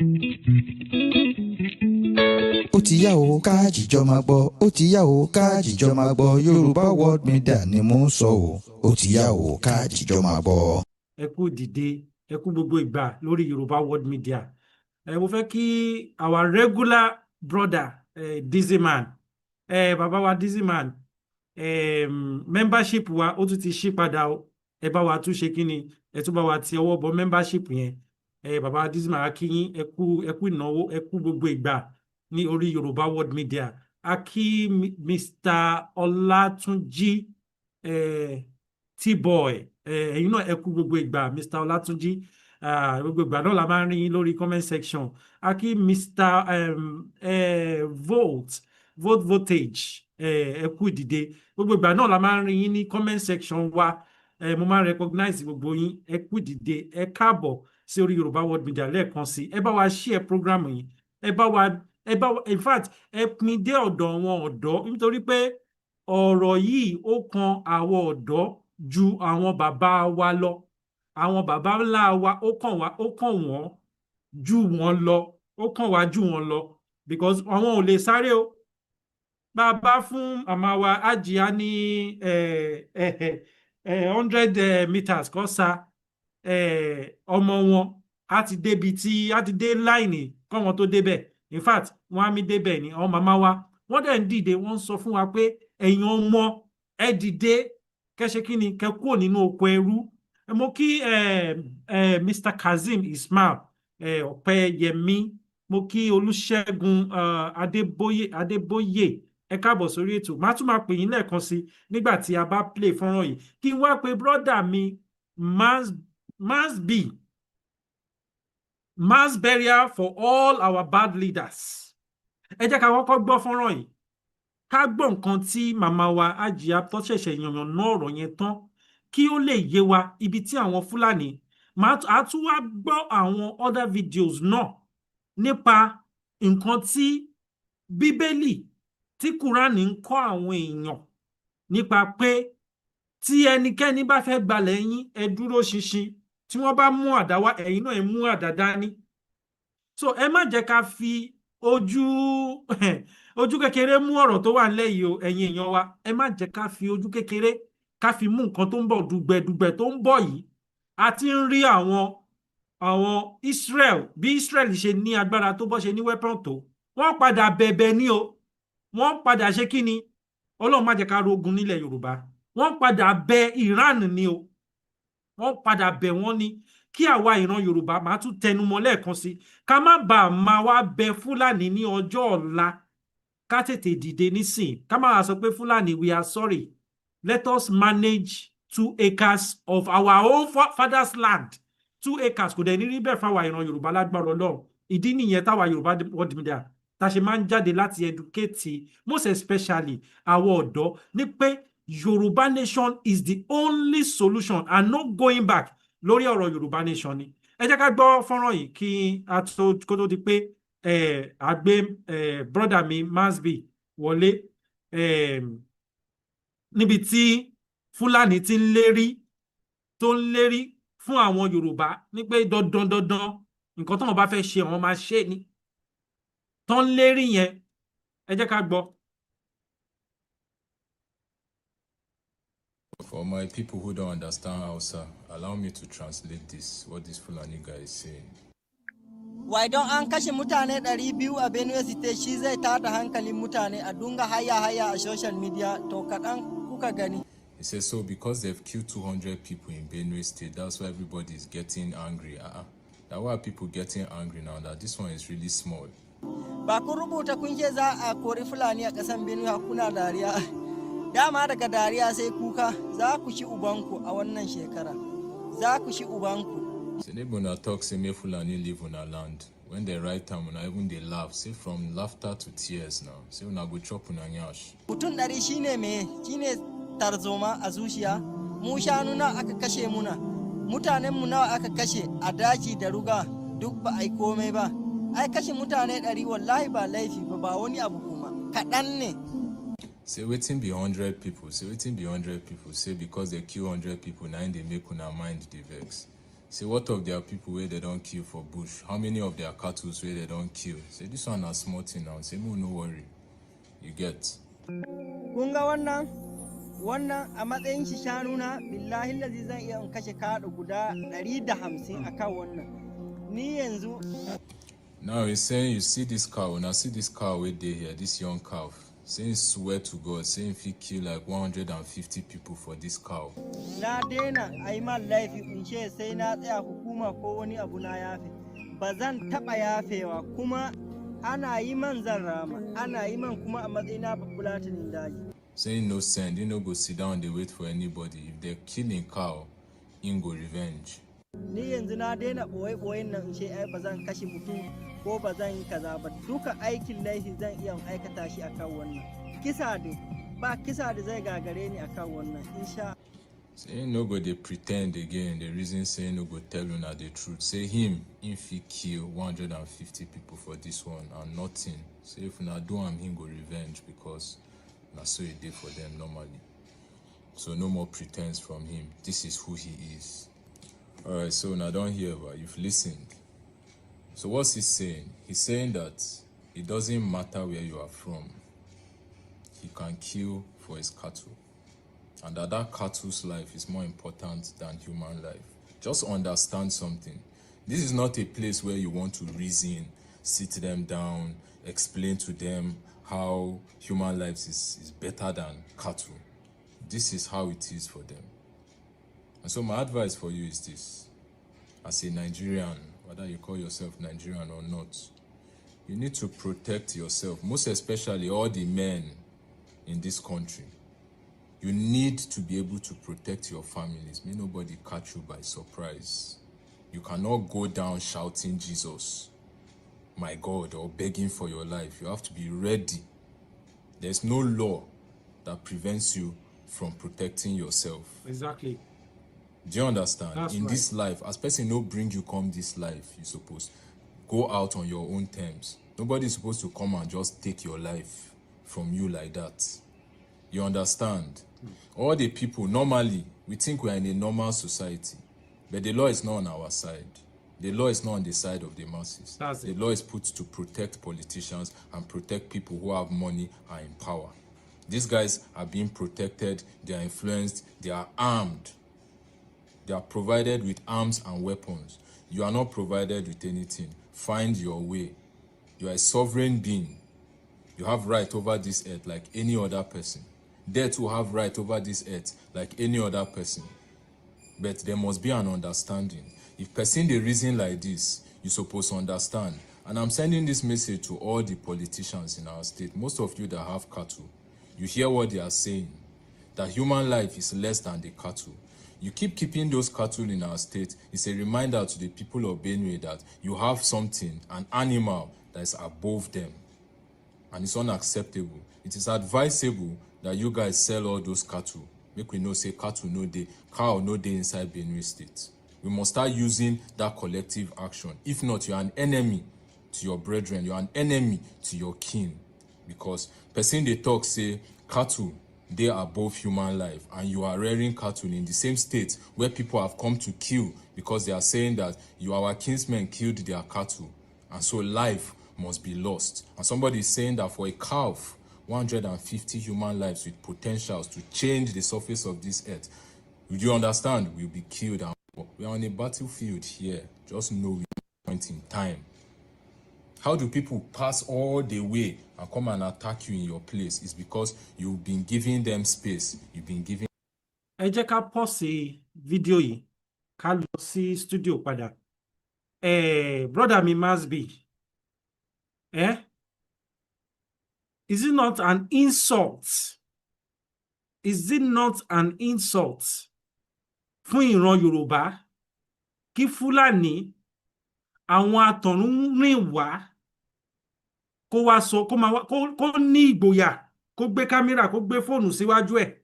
Ó ti yá o ká jíjọ máa gbọ́, ó ti yá o ká jíjọ máa gbọ́, Yorùbá World Media ni mò ń sọ o, ó ti yá o ká jíjọ máa gbọ́. Ẹ kú dìde, ẹ kú gbogbo ìgbà lórí Yorùbá World Media. Mo fẹ́ kí our regular brother Dizzyman, bàbá wa Dizzyman, membership wa ó tún ti ṣí padà o. Ẹ bá wa tún ṣe kí ni, ẹ tún bá wa ti ọwọ́ bọ membership yẹn. Bàbá Dizzyman a kí yín, ẹ kú ìnáwó, ẹ kú gbogbo ìgbà ní orí Yorùbá World Media. A kí Mr. Ọlátúnjí T-boy, ẹ̀yin náà ẹ kú gbogbo ìgbà Mr. Ọlátúnjí, gbogbo ìgbà náà la máa ń rí yín lórí comment section. A kí Mr. Voltage, ẹ kú ìdìde, gbogbo ìgbà náà la máa ń rí yín ní comment section wa. Mo máa ń recognize gbogbo yín, ẹ kú ìdìde, ẹ káàbọ̀ sí orí Yorùbá World Media lẹ́ẹ̀kan sí. Ẹ bá wa share program yìí, ẹ bá wa in fact ẹ pín dé ọ̀dọ̀ àwọn ọ̀dọ́, nítorí pé ọ̀rọ̀ yìí ó kan àwọn ọ̀dọ́ ju àwọn bàbá wa lọ. Àwọn bàbá ńlá wa ó kàn wọ́n ju wọn lọ, ó kàn wá ju wọn lọ, because àwọn ò lè sáré o. Bàbá fún màmá wa Àjíá ní 100 meters kó sá, ọmọ wọn á ti dé láìní kọ́ wọn tó débẹ̀. In fact wọ́n á mi débẹ̀ ni àwọn màmá wa wọ́n dẹ̀ ń dìde, wọ́n ń sọ fún wa pé ẹ̀yin ọmọ ẹ dìde, kẹ́ṣe kí ni, kẹ́ kúrò nínú oko ẹrú. Mo kí Mr. Kazeem Ismail Ọ̀pẹ́yẹmí, mo kí Olúṣẹ́gun Adébóyè, ẹ káàbọ̀ sórí ètò. Màá tún máa pè yín lẹ́ẹ̀kan sí nígbà tí a bá play fọ́nrán yìí. Kí n wá pé brọ́dà mi mass burial for all our bad leaders. Ẹ jẹ́ ká kọ́kọ́ gbọ́ fọ́nrán yìí, ká gbọ́ nǹkan tí màmá wa Àjíá tó ṣẹ̀ṣẹ̀ yànyàn náà ọ̀rọ̀ yẹn tán, kí ó lè yé wa ibi tí àwọn Fúlàní a tún wá gbọ́ àwọn other videos náà nípa nǹkan tí Bíbélì tí Kùránì ń kọ́ àwọn èèyàn nípa pé tí ẹnikẹ́ni bá fẹ́ gbalẹ̀ yín ẹ dúró ṣinṣin, tí wọ́n bá mú àdá wá ẹ̀yin náà ẹ mú àdá dání. So ẹ má jẹ́ ká fi ojú kékeré mú ọ̀rọ̀ tó wà nílẹ̀ yìí o, ẹ̀yin èèyàn wa. Ẹ má jẹ́ ká fi ojú kékeré ká fi mú nǹkan tó ń bọ̀ dùgbẹ̀dùgbẹ̀ tó ń bọ̀ yìí. A ti ń rí àwọn Israel, bí Israel ṣe ní agbára tó bọ́ ṣe ní weapon tó, wọ́n padà bẹ̀bẹ̀ ní o, wọ́n padà ṣe kí ni, Ọlọ́run má jẹ́ ká rogun nílẹ̀ Yorùbá. Wọ́n padà bẹ Iran ní o, wọ́n padà bẹ̀ wọ́n ní kí àwa ìran Yorùbá, máa tún tẹnumọ́ lẹ́ẹ̀kan sí, ká má bàa máa wá bẹ Fúlàní ní ọjọ́ ọ̀la, ká tètè dìde nísìn, ká má sọ pé Fúlàní we are sorry, let us manage 2 acres of our own father's land. 2 acres kò dẹ̀ ní rí bẹ́ẹ̀ fáwa ìran Yorùbá lágbára Ọlọ́run. Ìdí nìyẹn táwa Yorùbá World Media tá ṣe máa ń jáde láti educate, most especially àwọn ọ̀dọ́, ní pé Yorùbá Nation is the only solution and no going back lórí ọ̀rọ̀ Yorùbá Nation ni. Ẹ jẹ́ ká gbọ́ fọ́nrán yìí kí kó tó di pé àgbé brother mi Masbi wọlé, níbi tí Fúlàní ti ń lérí fún àwọn Yorùbá ní pé dandan nǹkan tó wọ́n bá fẹ́ ṣe àwọn máa ṣe ni, tó ń lérí yẹn. Ẹ jẹ́ ká gbọ́. For my people who don't understand Hausa, allow me to translate what this Fulani guy is saying. Wai don an kashe mutane 200 a Benue State shi zai tada hankalin mutane a dunga haya a social media, to kaɗan kuka gani. He says, so because they've killed 200 people in Benue State, that's why everybody is getting angry. Now why are people getting angry now that this one is really small? Ba kun rubuta kun ce za a kori Fulani a ƙasan Benue, kuna dariya. Dama daga dariya sai kuka, za ku shi ubanku a wannan shekara. Za ku shi ubanku. Say neighbor talk say me Fulani live on our land. When they write time, even they laugh. Say from laughter to tears now. Say una go chop una nyash. Mutum 100 shine tarzoma a zuciya. Mu shanu na aka kashe muna. Mutanen mu nawa aka kashe a daji da ruga, duk ba ai komai ba. Ai kashe mutane 100 wallahi ba laifi ba wani abu kuma. Kaɗan ne. Say waiting be 100 people. Say waiting be 100 people. Say because they kill 100 people, now they make una mind the vex. Say, what of their people where they don't kill for bush? How many of their cattle where they don't kill? Say, this one are small thing now. Say, no worry. You get. Kunga wannan a matsayin shi shanuna billahi lazi zan iya in kashe kaɗa guda 150 akan wannan. Ni yanzu. Now he's saying, you see this cow, now see this cow where they here, this young calf. Saying swear to God, saying if he kill like 150 people for this cow. Na dena a yi man laifi in ce sai na tsaya hukuma ko wani abu na yafe. Ba zan taɓa yafewa kuma ana yi man zan rama, ana yi man kuma a matsayina bafulatinin daji. Saying no send, he no go sit down, they wait for anybody. If they're killing cow, he go revenge. Ni yanzu na daina ɓoye-ɓoyen nan in ce ai ba zan kashe mutum ko ba zan yi kaza ba, duka aikin laifi zan iya aikata shi akan wannan. Kisa dai ba kisa da zai gagare ni akan wannan insha. Say no go they pretend again. The reason say no go tell you now the truth. Say him if he kill 150 people for this one and nothing. Say if na do him go revenge because na so he did for them normally. So no more pretense from him. This is who he is. Alright, so now don't hear, but you've listened. So what's he saying? He's saying that it doesn't matter where you are from. He can kill for his cattle. And that cattle's life is more important than human life. Just understand something. This is not a place where you want to reason, sit them down, explain to them how human lives is better than cattle. This is how it is for them. And so my advice for you is this. As a Nigerian, whether you call yourself Nigerian or not, you need to protect yourself, most especially all the men in this country. You need to be able to protect your families. May nobody catch you by surprise. You cannot go down shouting Jesus, my God, or begging for your life. You have to be ready. There's no law that prevents you from protecting yourself. Exactly. Do you understand? That's in right. This life, as person no bring you come this life, you supposed go out on your own terms. Nobody's supposed to come and just take your life from you like that. You understand? All the people, normally, we think we are in a normal society, but the law is not on our side. The law is not on the side of the masses. That's the it. law is put to protect politicians and protect people who have money and in power. These guys are being protected, they are influenced, they are armed. They are provided with arms and weapons. You are not provided with anything. Find your way. You are a sovereign being. You have right over this earth like any other person. They too have right over this earth like any other person. But there must be an understanding. If person they reason like this, you're supposed to understand. And I'm sending this message to all the politicians in our state. Most of you that have cattle, you hear what they are saying. That human life is less than the cattle. You keep keeping those cattle in our state. It's a reminder to the people of Benue that you have something, an animal that is above them. And it's unacceptable. It is advisable that you guys sell all those cattle. Make we know say cattle no day, cow no day inside Benue State. We must start using that collective action. If not, you are an enemy to your brethren. You are an enemy to your kin. Because person they talk say cattle they are above human life, and you are rearing cattle in the same state where people have come to kill because they are saying that our kinsmen killed their cattle, and so life must be lost. And somebody is saying that for a calf, 150 human lives with potentials to change the surface of this earth, would you understand? We'll be killed. And we are on a battlefield here. Just know we are at a point in time. How do people pass all the way and come and attack you in your place? It's because you've been giving them space. You've been giving. Ẹ jẹ́ ká pause fídíò yìí ká lọ sí studio padà. Brother mi Masbi, is it not an insult? Is it not an insult fún ìran Yorùbá kí Fúlàní àwọn àtọ̀run rìn wá kó wá sọ kó ní ìgboyà kó gbé kámẹ́rà kó gbé fóònù síwájú ẹ̀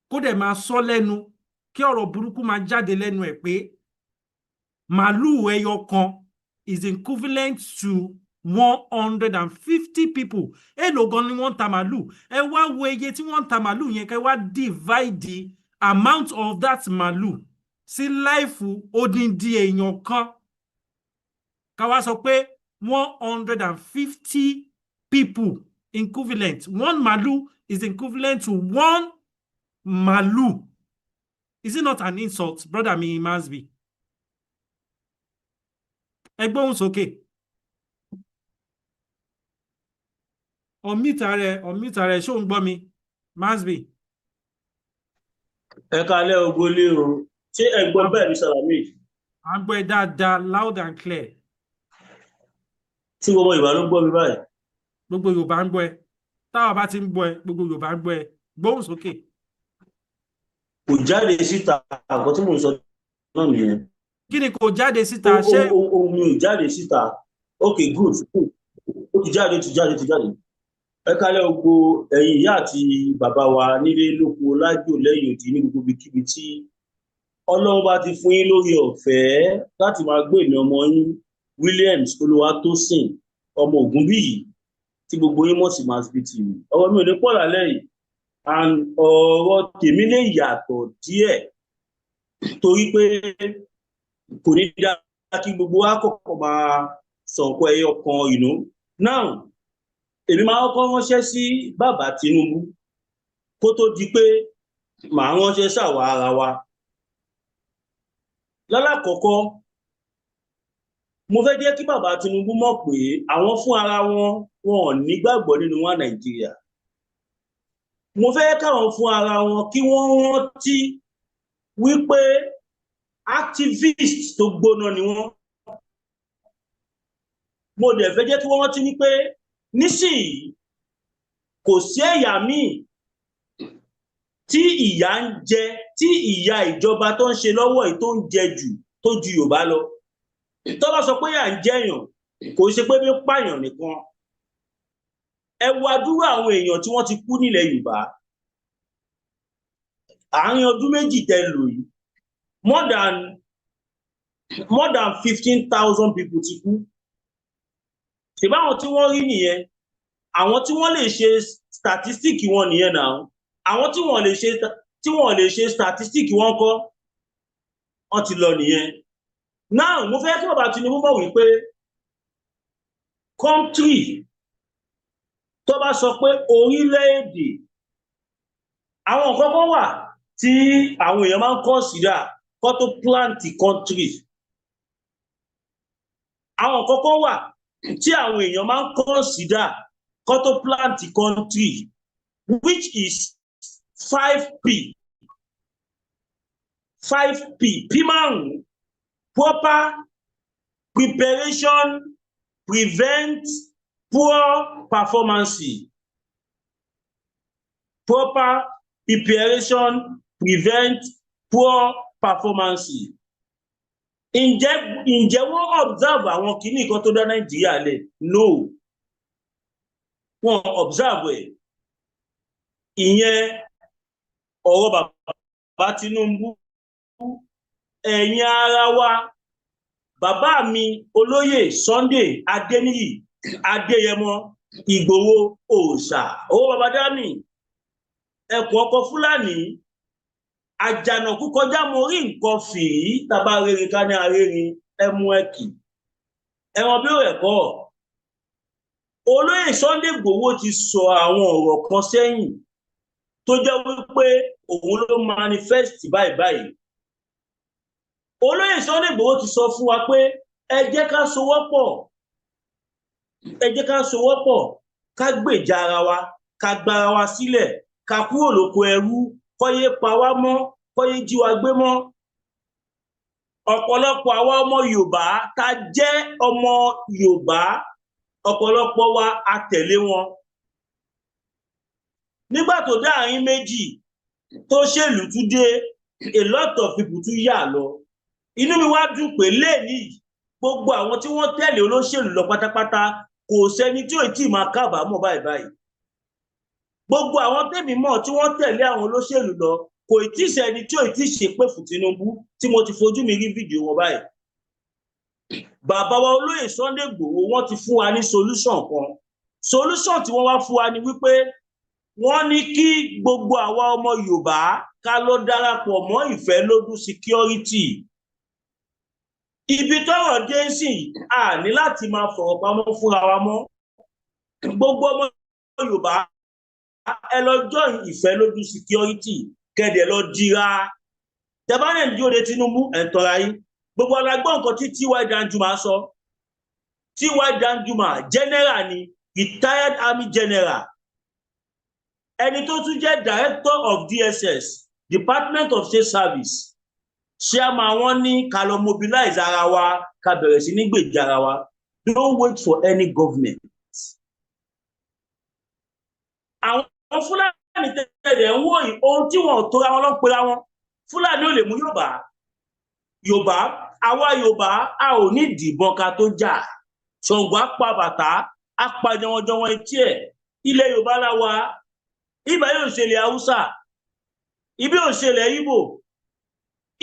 kó dẹ̀ máa sọ lẹ́nu kí ọ̀rọ̀ burúkú máa jáde lẹ́nu ẹ̀ pé màálù ẹyọ kan is equivalent to 150 people. Èló gan ni wọ́n ta màálù. Ẹ wá wo iye tí wọ́n ta màálù yẹn kẹ́ wá divide the amount of that màálù sí láìfù odindi èèyàn kan ká wá sọ pé 150 people equivalent. One màálù is equivalent to one màálù. Is it not an insult, brother mi Masbi? Ẹ gbóhùn sókè. Unmute rẹ, ṣó ń gbọ́ mi, Masbi? Ẹ kálẹ́ ogolé o. Ṣé ẹ gbọ́ bẹ́ẹ̀ ni Salami? À ń gbọ́ ẹ dáadáa, loud and clear. Tí gbogbo Yorùbá ló gbọ́ mi báyìí. Gbogbo Yorùbá ń gbọ́ ẹ. Táwa bá ti ń gbọ́ ẹ, gbogbo Yorùbá ń gbọ́ ẹ. Gbóhùn sókè. Kò jáde síta àgọ́ tí mò ń sọ náà nìyẹn. Kí ni kò jáde síta? Ṣé Ohun mi ò jáde síta. Okay, good. Ó ti jáde. Ẹ kálẹ́ gbogbo ẹ̀yin ìyá àti bàbá wa nílé lóko lájò lẹ́yìn òdì ní gbogbo ibikíbi tí Ọlọ́run bá ti fún yín lórí ọ̀fẹ́ láti máa gbé ìní ọmọ yín Williams Olúwatósìn ọmọ Ògúnbíyì tí gbogbo yín mọ̀ sí Masbi TV. Ọ̀rọ̀ mi ò ní pọ̀ lálẹ́ yìí and ọ̀rọ̀ tèmi lè yàtọ̀ díẹ̀ torí pé kò ní dá kí gbogbo wa kọ́kọ́ máa sọ̀kọ̀ ẹyọ kan now èmi máa kọ́kọ́ ránṣẹ́ sí bàbá Tinubu kó tó di pé màá ránṣẹ́ sáwa ara wa. Lálákọ̀ọ́kọ́ mo fẹ́ jẹ́ kí bàbá Tinubu mọ̀ pé àwọn fún ara wọn ò nígbàgbọ́ nínú wa Nàìjíríà. Mo fẹ́ káwọn fún ara wọn kí wọ́n rántí wípé activist tó gbóná ni wọ́n. Mo dẹ̀ fẹ́ jẹ́ kí wọ́n rántí wípé nísìnyí kò sí ẹ̀yà míì tí ìyà ń jẹ, tí ìyà ìjọba tó ń ṣe lọ́wọ́ yìí tó ń jẹ jù tó ju Yorùbá lọ. Tó bá sọ pé ìyà ń jẹyàn kò ṣe pé bí ń pààyàn nìkan. Ẹ wo àdúrà àwọn èèyàn tí wọ́n ti kú nílẹ̀ Yorùbá. Àárín ọdún méjì tẹ́ lò yìí more than 15,000 people ti kú. Ṣèbá àwọn tí wọ́n rí nìyẹn, àwọn tí wọ́n lè ṣe statistic wọn nìyẹn náà. Àwọn tí wọ́n lè ṣe statistic wọn kọ́ wọ́n ti lọ nìyẹn. Now mo fẹ́ kí bàbá Tinubu mọ̀ wípé country tó bá sọ pé orílẹ̀-èdè, àwọn nǹkan kan wà tí àwọn èèyàn máa ń consider kó tó plant country. Àwọn nǹkan kan wà tí àwọn èèyàn máa ń consider kó tó plant country, which is 5P. 5P. P márùn-ún. Proper preparation prevent poor performance. Proper preparation prevent poor performance. Ǹjẹ́ wọ́n observe àwọn kìíní kan tó dá Nàìjíríà lẹ̀? No. Wọ́n observe ẹ̀. Ìyẹn ọ̀rọ̀ bàbá Tinubu. Ẹ̀yin ara wa, bàbá mi olóyè Sunday Adéníyì Adéyẹmọ Ìgbòho Òòṣà owó bàbá Dámì ẹkùn ọkọ Fúlàní àjànàkú kọjá mo rí nǹkan fìrí tàbá rere ká ní arérin ẹmu ẹkì ẹran bí ó ẹ̀kọ́. Olóyè Sunday Ìgbòho ti sọ àwọn ọ̀rọ̀ kan sẹ́yìn tó jẹ́ wípé òun ló manifest báyìí. Olóyè Sunday Ìgbòho ti sọ fún wa pé ẹ jẹ́ ká sowọ́pọ̀ ká gbèjà ara wa, ká gbára wa sílẹ̀, ká kúrò lóko ẹrú, kọ́yé pa wá mọ́, kọ́yé jí wa gbé mọ́. Ọ̀pọ̀lọpọ̀ àwa ọmọ Yorùbá tá jẹ́ ọmọ Yorùbá, ọ̀pọ̀lọpọ̀ wa a tẹ̀lé wọn. Nígbà tó dé àárín méjì tó ṣèlú tún dé, a lot of people tún yà lọ. Inú mi wá dùn pé lẹ́ẹ̀ni gbogbo àwọn tí wọ́n tẹ̀lé olóṣèlú lọ pátápátá kò sẹ́ni tí ò tí máa kábàámọ̀ báyìí. Gbogbo àwọn tèmi mọ̀ tí wọ́n tẹ̀lé àwọn olóṣèlú lọ kò tí sẹ́ni tí ò tí ṣépè fún Tinubu tí mo ti fojú mi rí fídíò wọn báyìí. Bàbá wa olóyè Sunday Igboho wọ́n ti fún wa ní solution kan. Solution tí wọ́n wá fún wa ni wípé wọ́n ní kí gbogbo àwa ọmọ Yorùbá ká lọ darapọ̀ mọ́ Ìfẹ́lódún security. Ibi tọ́rọ̀ dé sí a ní láti máa fọ̀rọ̀ pamọ́ fúnra wa mọ́. Gbogbo ọmọ Yorùbá ẹ lọ join Ìfẹ́lódún security kẹ́dẹ̀ lọ dira. Tẹ́bánẹ̀ ní òde Tinubu ẹ̀ ń tọ́ra yín. Gbogbo alágbọ́n nǹkan tí T.Y. Danjuma sọ. T.Y. Danjuma general ni, retired army general. Ẹni tó tún jẹ́ director of DSS, Department of State Service. Chairman wọn ní ká lọ mobilize ara wa, ká bẹ̀rẹ̀ sí ní gbèjà ara wa. Don't wait for any government. Àwọn Fúlàní tẹ̀lé ń wò yìí, ohun tí wọn ò tóra wọn ló ń pera wọn. Fúlàní ò lè mú Yorùbá. Àwa Yorùbá a ò ní ìdìbọn ká tó jà. Ṣàngó á pa bàtà, á pa jọwọ́jọwọ́ etí ẹ̀. Ilẹ̀ Yorùbá la wà. Ibà yóò ṣẹlẹ̀ Haúsá. Ibi ò ṣẹlẹ̀ Ìgbò.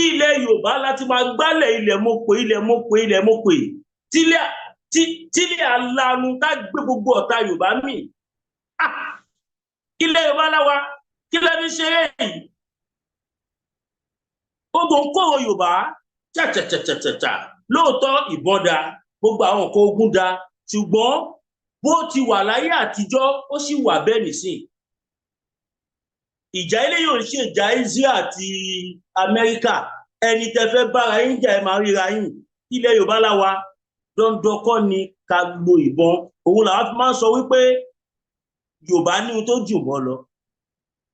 Ilẹ̀ Yorùbá láti máa gbálẹ̀ ilẹ̀ mọ́pẹ́. Tílẹ̀ alanu ká gbé gbogbo ọ̀tá Yorùbá mì. Ilẹ̀ Yorùbá la wà. Kí lẹ́ fi ṣeré yìí? Ogun kóró Yorùbá tẹ̀tẹ̀tẹ̀tẹ̀tẹ̀ lóòótọ́ ìbọn da gbogbo àwọn nǹkan ogun da ṣùgbọ́n bó ti wà láyé àtijọ́ ó sì wà bẹ́ẹ̀ nìsín. Ìjà ilé yóò ṣe ìjà Israel àti Amẹ́ríkà ẹni tẹ́ fẹ́ bára yín jà ẹ máa ríra yín. Ilẹ̀ Yorùbá la wà dandan kọ́ ni ká lo ìbọn. Òun làwọn fi máa ń sọ wípé Yorùbá ní ohun tó jù bọ́ lọ.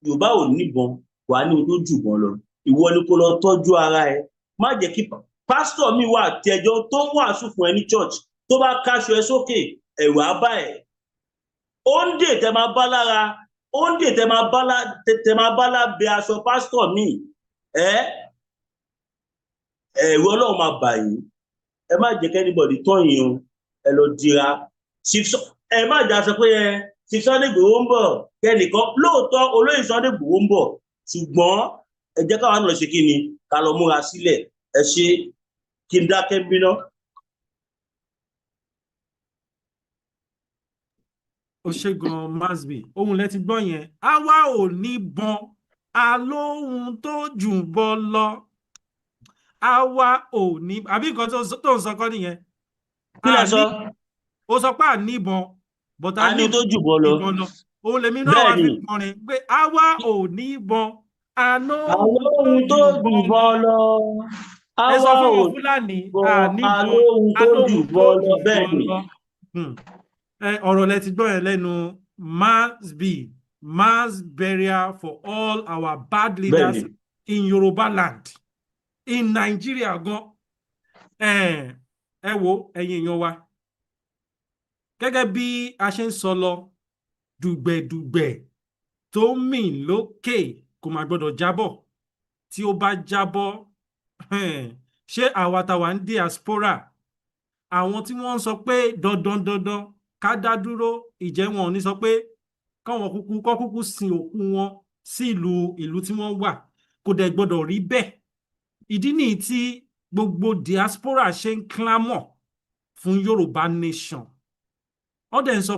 Yorùbá ò níbọn wà ní ohun tó jù bọ́ lọ. Ìwọ ni kó lọ tọ́jú ara ẹ. Má jẹ́ kí pásítọ̀ mi wà tẹjọ́ tó ń wàásù fún ẹ ní church tó bá káṣọ ẹ sókè ẹ̀rù á bá ẹ̀. Ó ń dè tẹ máa bá lára, ó ń dè tẹ máa bá lábẹ́ aṣọ pásítọ̀ mi. Ẹ̀rù Ọlọ́run máa bà yín. Ẹ má jẹ́ kẹ́nìbọ̀dì tọ́ yín o. Ẹ lọ dira. Ẹ má jà sọ pé Sunday Igboho ń bọ̀ kẹ́nìkan. Lóòótọ́ olóyè Sunday Igboho ń bọ̀ ṣùgbọ́n ẹ jẹ́ káwọn lọ ṣe kí ni ká lọ múra sílẹ̀. Ẹ ṣe kí n dákẹ́ bínú. Ó ṣe gan Masbi ohun lẹ ti gbọ́ yẹn. Àwa ò ní bọn alóhun tó jù bọ́ lọ. Àwa ò ní àbí nǹkan tó ń sọ kọ́ nìyẹn. Kí lẹ sọ? Ó sọ pé à ní bọn but a ní tó jù bọ́ lọ. Òun lèmi náà wá fi kọrin pé àwa ò ní bọn alóhun tó jù bọ́ lọ. Ẹ sọ fún wọn Fúlàní alóhun tó jù bọ́ lọ bẹ́ẹ̀ ni. Ọ̀rọ̀ lẹ ti gbọ́ yẹn lẹ́nu Masbi, mass burial for all our bad leaders in Yoruba land, in Nigeria gan. Ẹ wo ẹ̀yin èèyàn wa gẹ́gẹ́ bí a ṣe ń sọ lọ dùgbẹ̀dùgbẹ̀ tó mì lókè kò má gbọ́dọ̀ jábọ̀. Tí ó bá jábọ̀ ṣé àwa táwa ń diaspora àwọn tí wọ́n ń sọ pé dandan ká dá dúró ìjẹ́ wọn ò ní sọ pé káwọn kúkú sin òkú wọn sí ìlú tí wọ́n wà kò dẹ̀ gbọ́dọ̀ rí bẹ́ẹ̀. Ìdí nìyí tí gbogbo diaspora ṣe ń clamor fún Yorùbá nation. Wọ́n dẹ̀ ń sọ